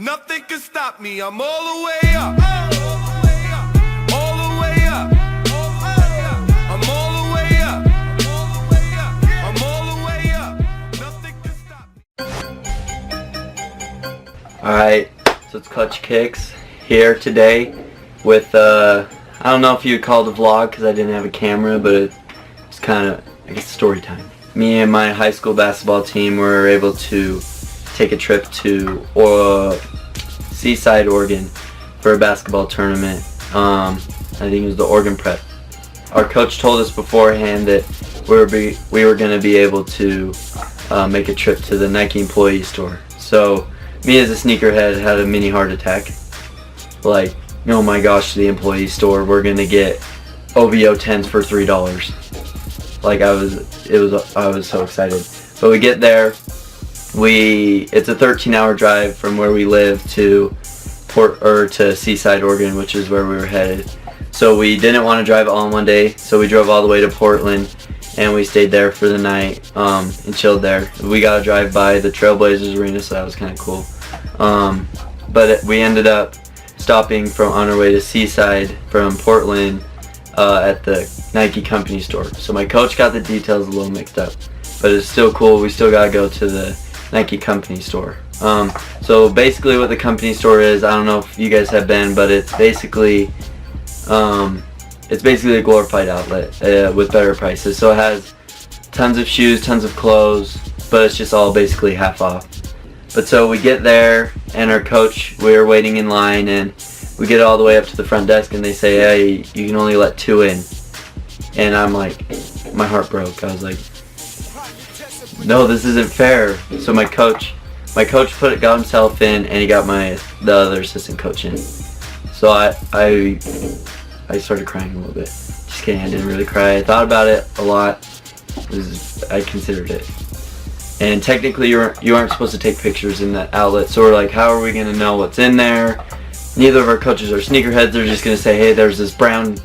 Nothing can stop me. I'm all the way up. All the way up. I'm all the way up. I'm all the way up. Nothing can stop me. Alright, so it's Clutch Kicks here today with, I don't know if you'd call it a vlog because I didn't have a camera, but it's kind of, I guess, story time. Me and my high school basketball team were able to take a trip to Seaside, Oregon for a basketball tournament. I think it was the Oregon Prep. Our coach told us beforehand that we were going to be able to make a trip to the Nike employee store. So me as a sneakerhead had a mini heart attack. Like, oh my gosh, the employee store, we're going to get OVO 10s for $3. Like I was so excited. But we get there. It's a 13-hour drive from where we live to Seaside, Oregon, which is where we were headed. So we didn't want to drive all in one day, so we drove all the way to Portland, and we stayed there for the night and chilled there. We got to drive by the Trailblazers arena, so that was kind of cool. But we ended up stopping on our way to Seaside from Portland at the Nike company store. So my coach got the details a little mixed up, but it's still cool. We still got to go to the Nike company store. So basically what the company store is, I don't know if you guys have been, but it's basically a glorified outlet with better prices. So it has tons of shoes, tons of clothes, but it's just all basically half off. But so we get there, and our coach, we were waiting in line, and we get all the way up to the front desk, and they say, hey, you can only let 2 in. And I'm like, my heart broke. I was like, no, this isn't fair. So my coach got himself in, and he got the other assistant coach in. So I started crying a little bit. Just kidding, I didn't really cry. I thought about it a lot. I considered it. And technically you aren't supposed to take pictures in that outlet. So we're like, how are we gonna know what's in there? Neither of our coaches are sneakerheads. They're just gonna say, hey, there's this brown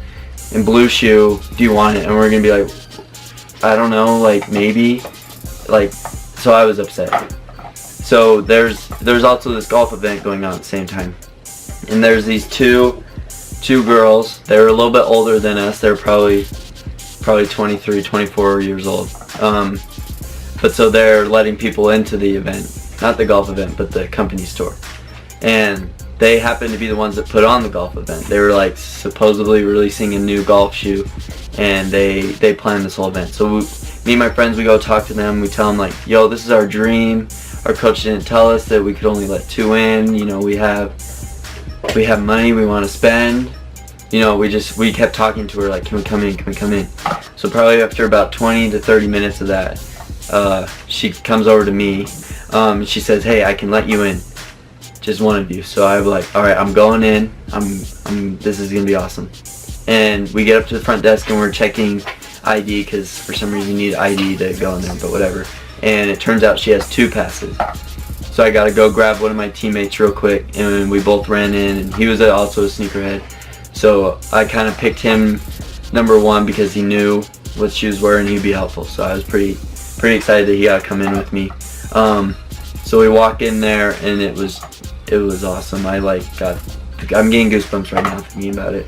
and blue shoe. Do you want it? And we're gonna be like, I don't know, like maybe. Like, so I was upset. So there's also this golf event going on at the same time, and there's these two girls. They were a little bit older than us. They're probably 23, 24 years old. But so they're letting people into the event, not the golf event, but the company store. And they happened to be the ones that put on the golf event. They were like supposedly releasing a new golf shoe, and they planned this whole event. So me and my friends, we go talk to them. We tell them like, yo, this is our dream. Our coach didn't tell us that we could only let 2 in. You know, we have money we want to spend. You know, we kept talking to her like, can we come in? Can we come in? So probably after about 20 to 30 minutes of that, she comes over to me. And she says, hey, I can let you in, just one of you. So I'm like, all right, I'm going in. This is gonna be awesome. And we get up to the front desk, and we're checking ID, because for some reason you need ID to go in there, but whatever. And it turns out she has 2 passes. So I gotta go grab one of my teammates real quick, and we both ran in, and he was also a sneakerhead. So I kind of picked him number 1 because he knew what shoes were and he'd be helpful. So I was pretty excited that he got to come in with me. So we walk in there, and it was awesome. I'm getting goosebumps right now thinking about it.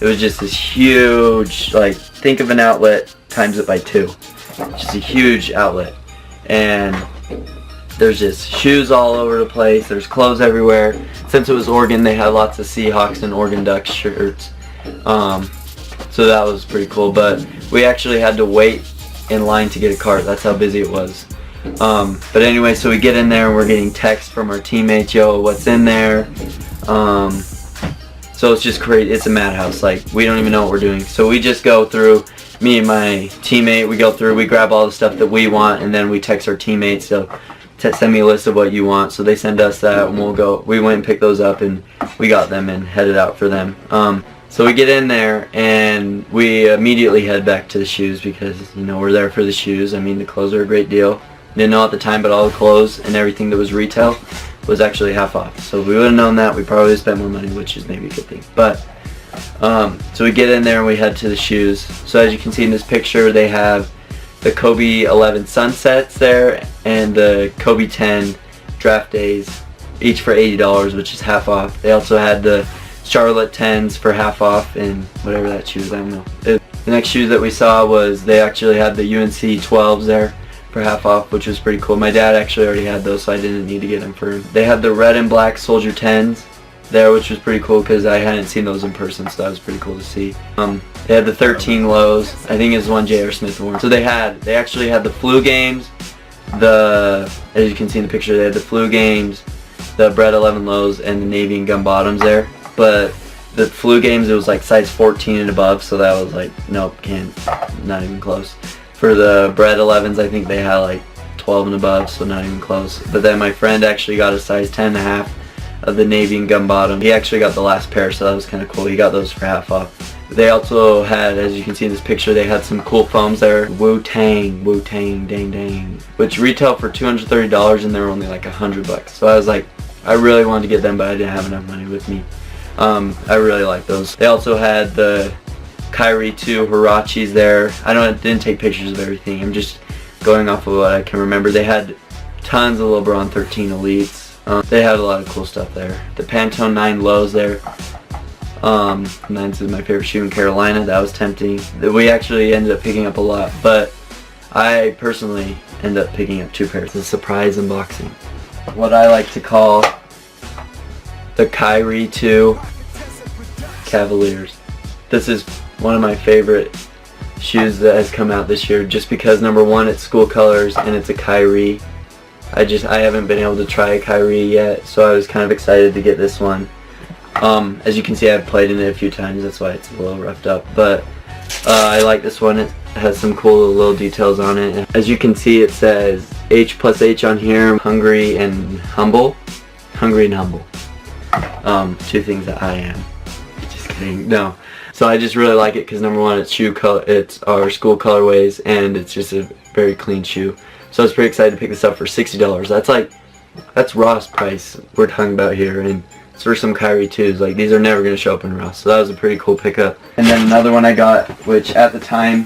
It was just this huge, like, think of an outlet times it by 2. Just a huge outlet. And there's just shoes all over the place. There's clothes everywhere. Since it was Oregon, they had lots of Seahawks and Oregon Ducks shirts. So that was pretty cool. But we actually had to wait in line to get a cart. That's how busy it was. But anyway, so we get in there, and we're getting texts from our teammates, yo, what's in there? So it's just crazy. It's a madhouse. Like, we don't even know what we're doing. So we just go through, me and my teammate, we grab all the stuff that we want, and then we text our teammates, so send me a list of what you want. So they send us that, and we went and picked those up, and we got them and headed out for them. So we get in there, and we immediately head back to the shoes because, you know, we're there for the shoes. I mean, the clothes are a great deal. Didn't know at the time, but all the clothes and everything that was retail was actually half off. So if we would have known that, we probably would have spent more money, which is maybe a good thing. But so we get in there, and we head to the shoes. So as you can see in this picture, they have the Kobe 11 Sunsets there and the Kobe 10 Draft Days each for $80, which is half off. They also had the Charlotte 10s for half off and whatever that shoe is, I don't know. The next shoes that we saw was they actually had the UNC 12s there for half off, which was pretty cool. My dad actually already had those, so I didn't need to get them for him. They had the red and black Soldier 10s there, which was pretty cool because I hadn't seen those in person, so that was pretty cool to see. They had the 13 lows. I think it's one J.R. Smith wore. So they actually had the flu games, as you can see in the picture, they had the flu games, the Bread 11 lows, and the navy and gun bottoms there. But the flu games, it was like size 14 and above, so that was like, nope, not even close. For the Bread 11s, I think they had like 12 and above, so not even close. But then my friend actually got a size 10.5 of the navy and gun bottom. He actually got the last pair, so that was kind of cool. He got those for half off. They also had, as you can see in this picture, they had some cool foams there. Wu-Tang, dang dang, which retail for $230 and they were only like $100. So I was like, I really wanted to get them, but I didn't have enough money with me. I really like those. They also had the Kyrie 2 Hirachis there. Didn't take pictures of everything. I'm just going off of what I can remember. They had tons of LeBron 13 Elites. They had a lot of cool stuff there. The Pantone 9 lows there. 9's is my favorite shoe in Carolina. That was tempting. We actually ended up picking up a lot, but I personally ended up picking up 2 pairs. A surprise unboxing. What I like to call the Kyrie 2 Cavaliers. This is one of my favorite shoes that has come out this year, just because number one, it's school colors and it's a Kyrie. I haven't been able to try a Kyrie yet, so I was kind of excited to get this one. As you can see, I've played in it a few times, that's why it's a little roughed up, but I like this one. It has some cool little details on it. As you can see, it says H+H on here, hungry and humble. Hungry and humble. 2 things that I am. Just kidding. No. So I just really like it because number one, it's our school colorways, and it's just a very clean shoe. So I was pretty excited to pick this up for $60. That's Ross price we're talking about here, and it's for some Kyrie 2s. Like, these are never going to show up in Ross. So that was a pretty cool pickup. And then another one I got, which at the time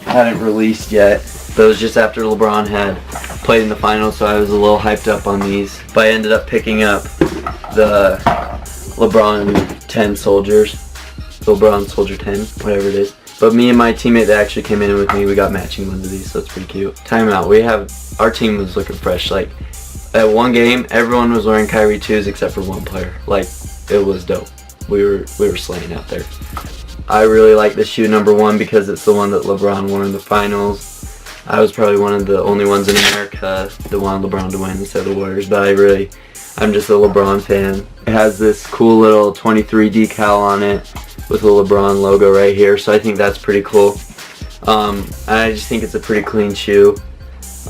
hadn't released yet, but it was just after LeBron had played in the finals, so I was a little hyped up on these. But I ended up picking up the LeBron 10 Soldiers. LeBron Soldier 10, whatever it is. But me and my teammate that actually came in with me, we got matching ones of these, so it's pretty cute. Timeout. Our team was looking fresh. Like, at one game, everyone was wearing Kyrie 2s except for one player. Like, it was dope. We were slaying out there. I really like this shoe, number one, because it's the one that LeBron wore in the finals. I was probably one of the only ones in America that wanted LeBron to win instead of the Warriors, but I'm just a LeBron fan. It has this cool little 23 decal on it with the LeBron logo right here, so I think that's pretty cool. I just think it's a pretty clean shoe,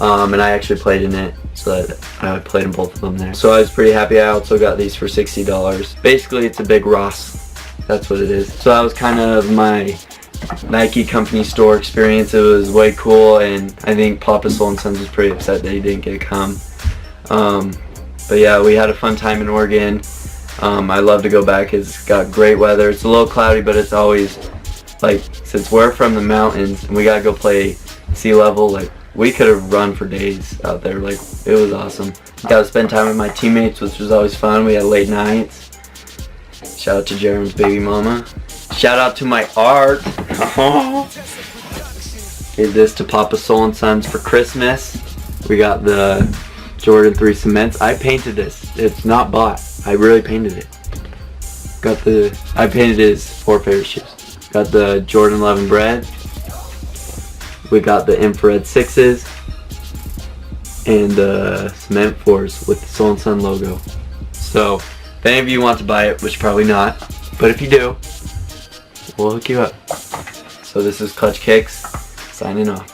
and I actually played in it, so that I played in both of them there. So I was pretty happy. I also got these for $60. Basically, it's a big Ross. That's what it is. So that was kind of my Nike company store experience. It was way cool, and I think Papa SoleNSons was pretty upset that he didn't get to come. But yeah, we had a fun time in Oregon. I love to go back. It's got great weather. It's a little cloudy, but it's always, like, since we're from the mountains and we gotta go play sea level, like, we could have run for days out there. Like, it was awesome. Got to spend time with my teammates, which was always fun. We had late nights. Shout out to Jerem's baby mama. Shout out to my art. Gave this to Papa SoleNSons for Christmas. We got the Jordan 3 cements. I painted this. It's not bought. I really painted it. I painted his 4 favorite shoes. Got the Jordan 11 bread. We got the infrared 6s. And the cement 4s with the SoleNSons logo. So, if any of you want to buy it, which probably not, but if you do, we'll hook you up. So this is Clutch Kicks, signing off.